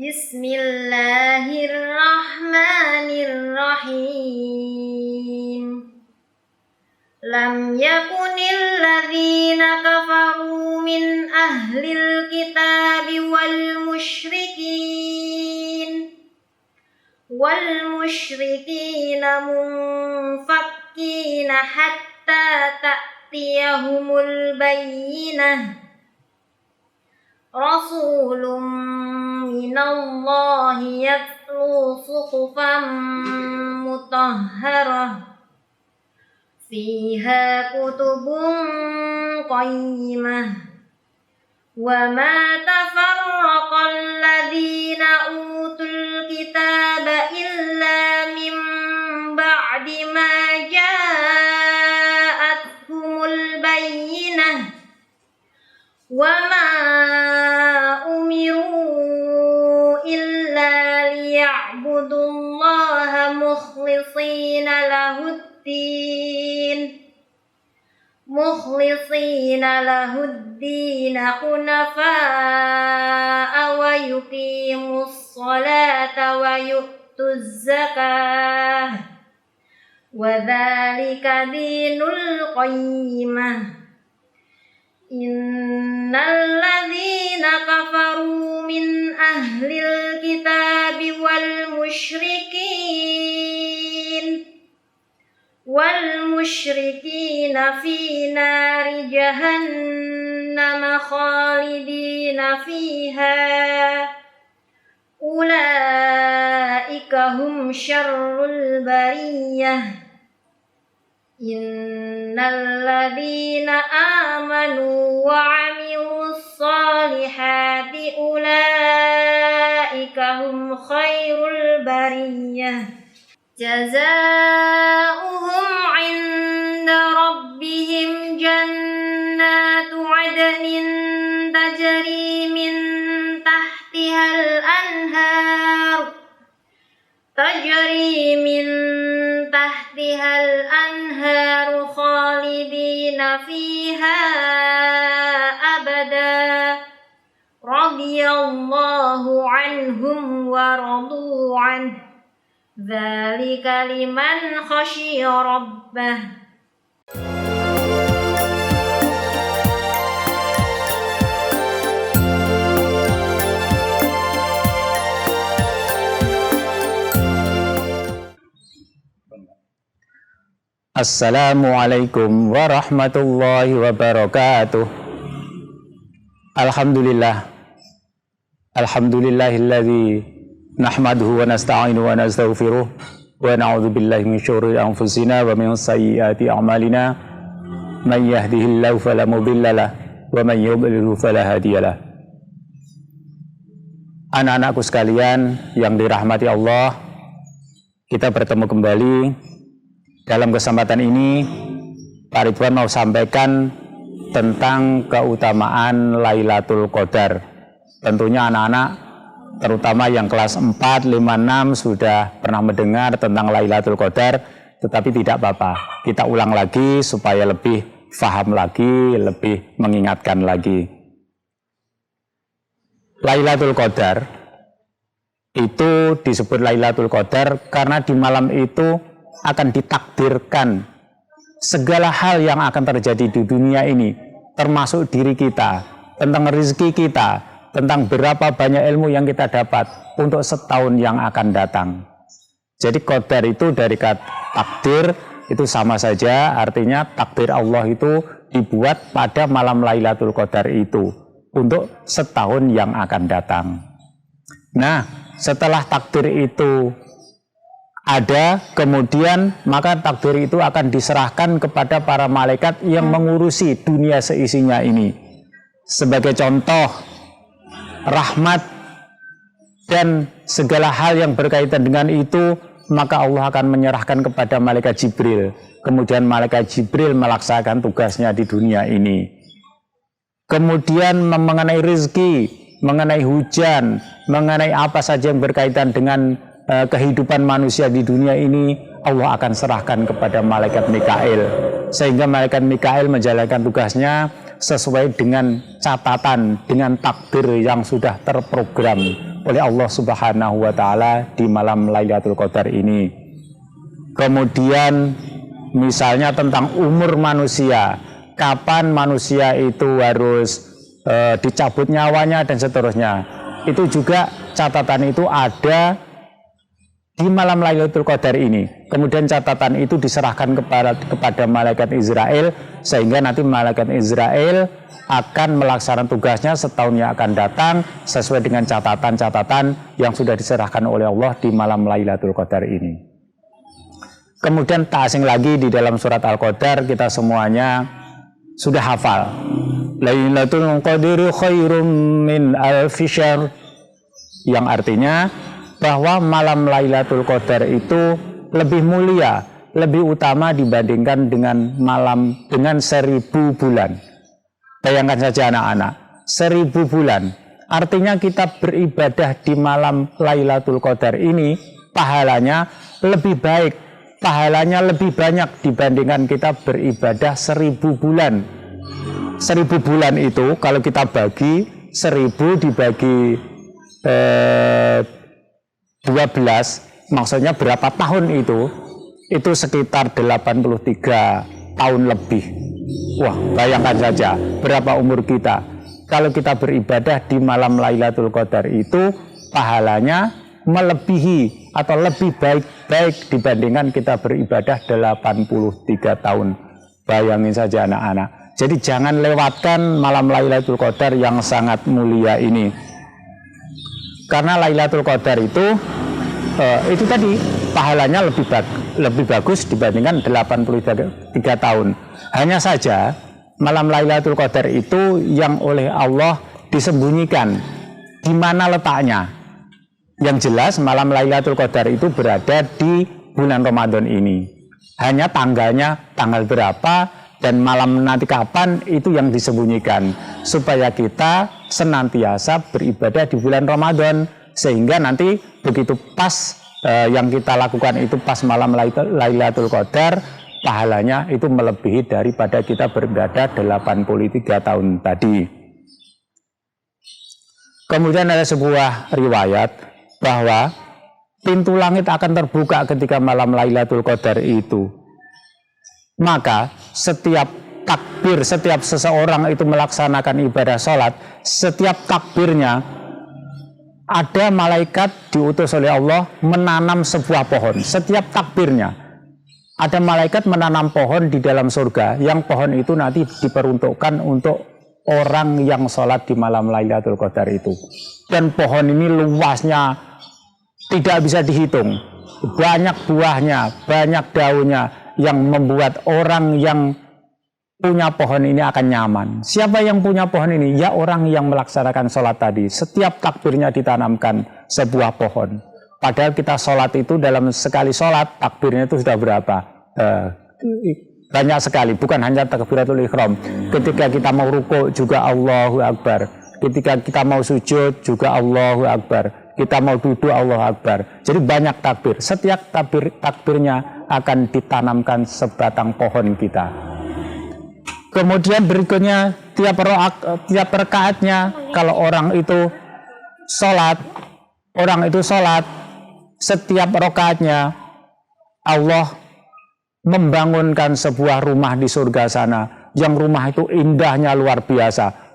Bismillahirrahmanirrahim. Lam yakunil ladzina kafaru min ahlil kitabi wal musyrikina munfakkina hatta ta'tiyahumul bayyinah. Rasulun minallahi yatlu suhufan mutahharah fiha kutubun qayyimah wa ma tafarraqal ladzina utul kitaba illa min ba'di ma ja'atuhumul bayyinah wa ma umiru illa liya'budullaha mukhlisina lahuddin hunafa'a wa yuqimus salata wa yu'tuz zakah wa dzalika dinul qayyimah. Innal ladzina kafaru min ahlil kitabi wal musyrikina fi nari jahannam khalidina fiha ulaika hum syarrul bariyah. Innal ladzina amanu wa 'amilus solihati ulaika hum khairul bariyah. Jazaohum 'inda rabbihim jannatu 'adnin tajri min tahtihal anharu khalidina fiha abada radiyallahu anhum wa radu anhu dzalika liman khasyiya rabbah. Assalamualaikum warahmatullahi wabarakatuh. Alhamdulillahilladzi nahmaduhu wa nasta'inuhu wa nastaghfiruh wa na'udzu billahi min syururi anfusina wa min sayyiati a'malina. Man yahdihillahu fala mudhillalah wa man yudlilhu fala hadiyalah. Anak-anakku sekalian yang dirahmati Allah, kita bertemu kembali. Dalam kesempatan ini, Pak Ridwan mau sampaikan tentang keutamaan Lailatul Qadar. Tentunya anak-anak, terutama yang kelas 4, 5, 6 sudah pernah mendengar tentang Lailatul Qadar, tetapi tidak apa-apa. Kita ulang lagi supaya lebih paham lagi, lebih mengingatkan lagi. Lailatul Qadar itu disebut Lailatul Qadar karena di malam itu akan ditakdirkan segala hal yang akan terjadi di dunia ini, termasuk diri kita, tentang rezeki kita, tentang berapa banyak ilmu yang kita dapat untuk setahun yang akan datang. Jadi qadar itu dari kata takdir, itu sama saja, artinya takdir Allah itu dibuat pada malam Lailatul Qadar itu untuk setahun yang akan datang. Nah, setelah takdir itu ada, kemudian maka takdir itu akan diserahkan kepada para malaikat yang mengurusi dunia seisinya ini. Sebagai contoh, rahmat dan segala hal yang berkaitan dengan itu, maka Allah akan menyerahkan kepada malaikat Jibril. Kemudian malaikat Jibril melaksanakan tugasnya di dunia ini. Kemudian mengenai rezeki, mengenai hujan, mengenai apa saja yang berkaitan dengan kehidupan manusia di dunia ini, Allah akan serahkan kepada malaikat Mikail, sehingga malaikat Mikail menjalankan tugasnya sesuai dengan catatan, dengan takdir yang sudah terprogram oleh Allah Subhanahu wa taala di malam Lailatul Qadar ini. Kemudian misalnya tentang umur manusia, kapan manusia itu harus dicabut nyawanya dan seterusnya. Itu juga catatan itu ada di malam Lailatul Qadar ini. Kemudian catatan itu diserahkan kepada malaikat Israel, sehingga nanti malaikat Israel akan melaksanakan tugasnya setahun yang akan datang sesuai dengan catatan-catatan yang sudah diserahkan oleh Allah di malam Lailatul Qadar ini. Kemudian tak asing lagi di dalam surat Al-Qadar kita semuanya sudah hafal. Lailatul Qadri khairum min alfi syahr, yang artinya bahwa malam Lailatul Qadar itu lebih mulia, lebih utama dibandingkan dengan 1000 bulan. Bayangkan saja anak-anak, 1000 bulan. Artinya kita beribadah di malam Lailatul Qadar ini pahalanya lebih baik, pahalanya lebih banyak dibandingkan kita beribadah 1000 bulan. 1000 bulan itu kalau kita bagi 1000 dibagi 12, maksudnya berapa tahun itu sekitar 83 tahun lebih. Wah, bayangkan saja berapa umur kita. Kalau kita beribadah di malam Lailatul Qadar itu pahalanya melebihi atau lebih baik dibandingkan kita beribadah 83 tahun. Bayangin saja anak-anak. Jadi jangan lewatkan malam Lailatul Qadar yang sangat mulia ini. Karena Lailatul Qadar itu tadi pahalanya lebih bagus dibandingkan 83 tahun. Hanya saja malam Lailatul Qadar itu yang oleh Allah disembunyikan. Di mana letaknya? Yang jelas malam Lailatul Qadar itu berada di bulan Ramadan ini. Hanya tanggalnya tanggal berapa dan malam nanti kapan itu yang disembunyikan, supaya kita senantiasa beribadah di bulan Ramadan, sehingga nanti begitu pas yang kita lakukan itu pas malam Lailatul Qadar, pahalanya itu melebihi daripada kita beribadah 83 tahun tadi. Kemudian ada sebuah riwayat bahwa pintu langit akan terbuka ketika malam Lailatul Qadar itu. Maka setiap takbir, setiap seseorang itu melaksanakan ibadah sholat, setiap takbirnya ada malaikat diutus oleh Allah menanam sebuah pohon. Setiap takbirnya ada malaikat menanam pohon di dalam surga, yang pohon itu nanti diperuntukkan untuk orang yang sholat di malam Lailatul Qadar itu. Dan pohon ini luasnya tidak bisa dihitung, banyak buahnya, banyak daunnya, yang membuat orang yang punya pohon ini akan nyaman. Siapa yang punya pohon ini? Ya orang yang melaksanakan sholat tadi. Setiap takbirnya ditanamkan sebuah pohon. Padahal kita sholat itu dalam sekali sholat, takbirnya itu sudah berapa? Banyak sekali, bukan hanya takbiratul ihram. Ketika kita mau rukuk juga Allahu Akbar. Ketika kita mau sujud juga Allahu Akbar. Kita mau duduk Allahu Akbar. Jadi banyak takbir. Setiap takbirnya akan ditanamkan sebatang pohon kita. Kemudian berikutnya tiap rakaatnya kalau orang itu sholat, setiap rakaatnya Allah membangunkan sebuah rumah di surga sana, yang rumah itu indahnya luar biasa.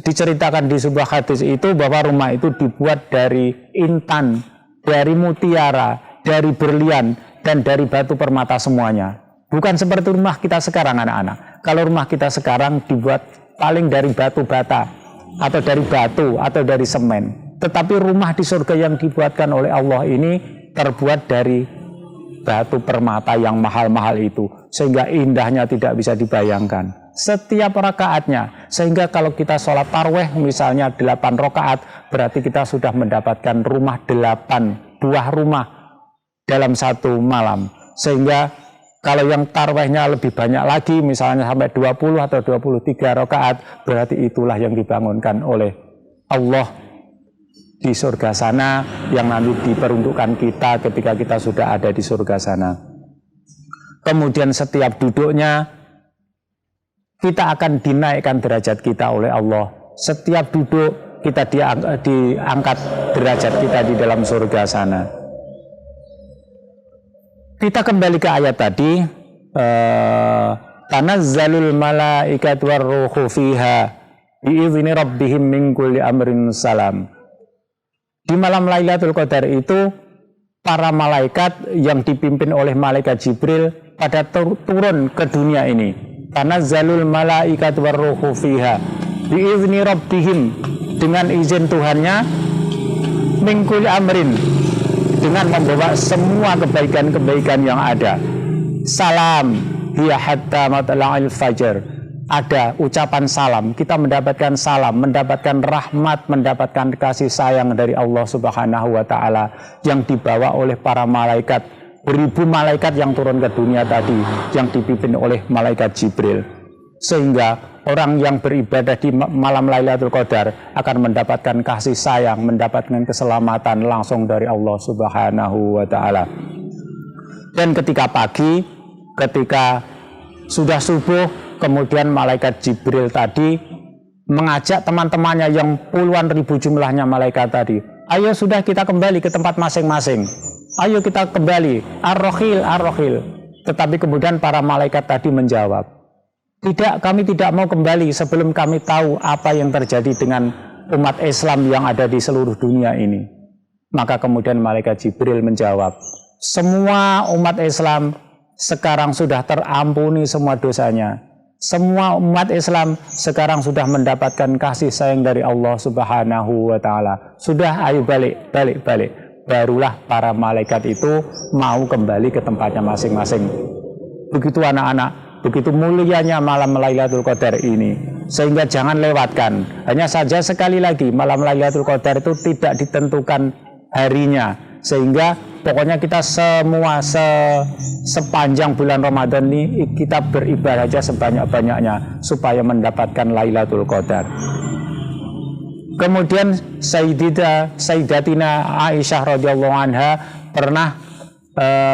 Diceritakan di sebuah hadis itu bahwa rumah itu dibuat dari intan, dari mutiara, dari berlian, dan dari batu permata semuanya. Bukan seperti rumah kita sekarang anak-anak. Kalau rumah kita sekarang dibuat paling dari batu bata, atau dari batu, atau dari semen. Tetapi rumah di surga yang dibuatkan oleh Allah ini terbuat dari batu permata yang mahal-mahal itu, sehingga indahnya tidak bisa dibayangkan. Setiap rakaatnya, sehingga kalau kita sholat tarawih misalnya 8 rakaat, berarti kita sudah mendapatkan 8 buah rumah dalam satu malam. Sehingga kalau yang tarawihnya lebih banyak lagi, misalnya sampai 20 atau 23 rakaat, berarti itulah yang dibangunkan oleh Allah di surga sana, yang nanti diperuntukkan kita ketika kita sudah ada di surga sana. Kemudian setiap duduknya kita akan dinaikkan derajat kita oleh Allah. Setiap duduk kita diangkat derajat kita di dalam surga sana. Kita kembali ke ayat tadi, tanazzalul malaikatu warruhu fiha biizni rabbihim min kulli amrin salam. Di malam Lailatul Qadar itu para malaikat yang dipimpin oleh malaikat Jibril pada turun ke dunia ini. Tanazzalul malaikatu warruhu fiha biizni rabbihim, dengan izin Tuhannya, min kulli amrin, dengan membawa semua kebaikan-kebaikan yang ada. Salam hiya hatta matla'il fajr. Ada ucapan salam, kita mendapatkan salam, mendapatkan rahmat, mendapatkan kasih sayang dari Allah Subhanahu wa taala yang dibawa oleh para malaikat, beribu malaikat yang turun ke dunia tadi yang dipimpin oleh malaikat Jibril. Sehingga orang yang beribadah di malam Lailatul Qadar akan mendapatkan kasih sayang, mendapatkan keselamatan langsung dari Allah Subhanahu wa taala. Dan ketika pagi, ketika sudah subuh, kemudian malaikat Jibril tadi mengajak teman-temannya yang puluhan ribu jumlahnya malaikat tadi, ayo sudah kita kembali ke tempat masing-masing, ayo kita kembali, ar-rohil, ar-rohil. Tetapi kemudian para malaikat tadi menjawab, tidak, kami tidak mau kembali sebelum kami tahu apa yang terjadi dengan umat Islam yang ada di seluruh dunia ini. Maka kemudian malaikat Jibril menjawab, semua umat Islam sekarang sudah terampuni semua dosanya. Semua umat Islam sekarang sudah mendapatkan kasih sayang dari Allah Subhanahu wa taala. Sudah, ayo balik. Barulah para malaikat itu mau kembali ke tempatnya masing-masing. Begitu anak-anak, begitu mulianya malam Lailatul Qadar ini. Sehingga jangan lewatkan. Hanya saja sekali lagi, malam Lailatul Qadar itu tidak ditentukan harinya. Sehingga pokoknya kita semua sepanjang bulan Ramadan ini kita beribadah saja sebanyak-banyaknya supaya mendapatkan Lailatul Qadar. Kemudian Sayyidatina Aisyah radhiyallahu anha pernah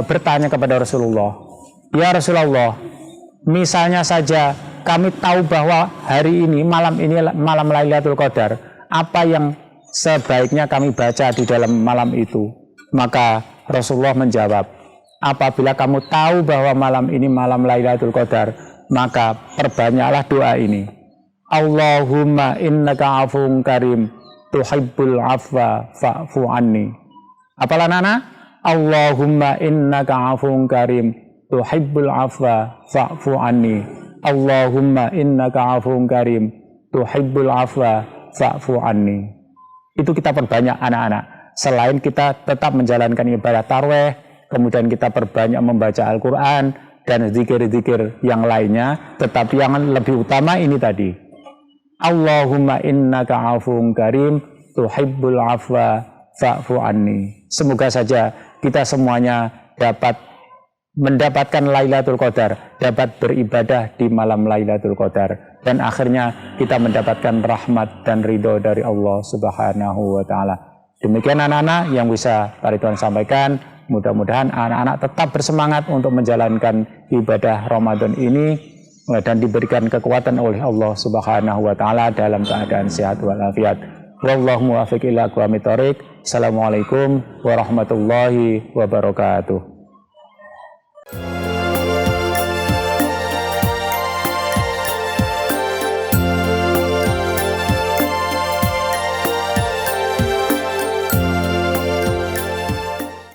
bertanya kepada Rasulullah, ya Rasulullah, misalnya saja kami tahu bahwa hari ini malam Lailatul Qadar, apa yang sebaiknya kami baca di dalam malam itu? Maka Rasulullah menjawab, apabila kamu tahu bahwa malam ini malam Lailatul Qadar, maka perbanyaklah doa ini. Allahumma innaka afuwun karim tuhibbul afwa fa'fu anni. Apalah nana? Allahumma innaka afuwun karim tuhibbul afwa fa'fu anni. Allahumma innaka afuwun karim tuhibbul afwa fa'fu anni. Itu kita perbanyak anak-anak. Selain kita tetap menjalankan ibadah tarawih, kemudian kita perbanyak membaca Al-Quran dan zikir-zikir yang lainnya, tetapi yang lebih utama ini tadi, Allahumma innaka afuwun karim tuhibbul afwa fa'fu anni. Semoga saja kita semuanya dapat mendapatkan Lailatul Qadar, dapat beribadah di malam Lailatul Qadar, dan akhirnya kita mendapatkan rahmat dan ridho dari Allah Subhanahu wa taala. Demikian anak-anak yang bisa Pak Ridwan sampaikan. Mudah-mudahan anak-anak tetap bersemangat untuk menjalankan ibadah Ramadan ini dan diberikan kekuatan oleh Allah Subhanahu wa taala dalam keadaan sehat walafiat. Wallahu muwaffiq ila aqwamit thoriq. Assalamualaikum warahmatullahi wabarakatuh.